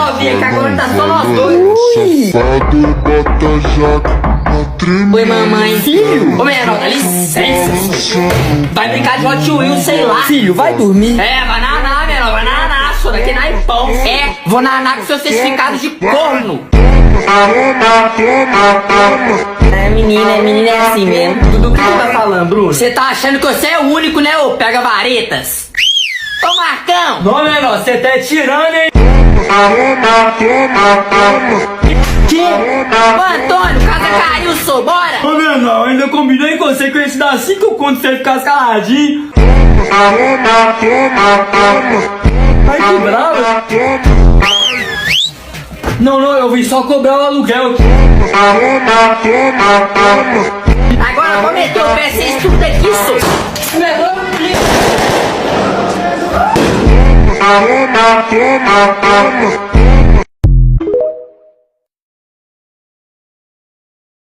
novinha, que agora tá só nós dois. Safado, bota jaca na tremenda. Oi, mamãe. Filho. Ô, menor, dá licença. Vai brincar de Hot Wheels, sei lá. Filho, vai dormir. É, vai naná, menor, vai naná. Sou daqui na Ipão. É, vou naná com seus certificados de corno. Menina é assim mesmo. Do que você tá falando, Bruno? Você tá achando que você é o único, né, ô pega varetas? Ô, Marcão. Não, menor, você tá tirando, hein? Que? Ô, Antônio, casa caiu, sou, bora. Ô, menor, ainda combinei com você que eu ia te dar 5 contos pra você ficar caladinho. Ai, que bravo. Não, eu vim só cobrar o aluguel aqui. Agora vou meter o pé, vocês tudo aqui, sou. Toma, toma, toma.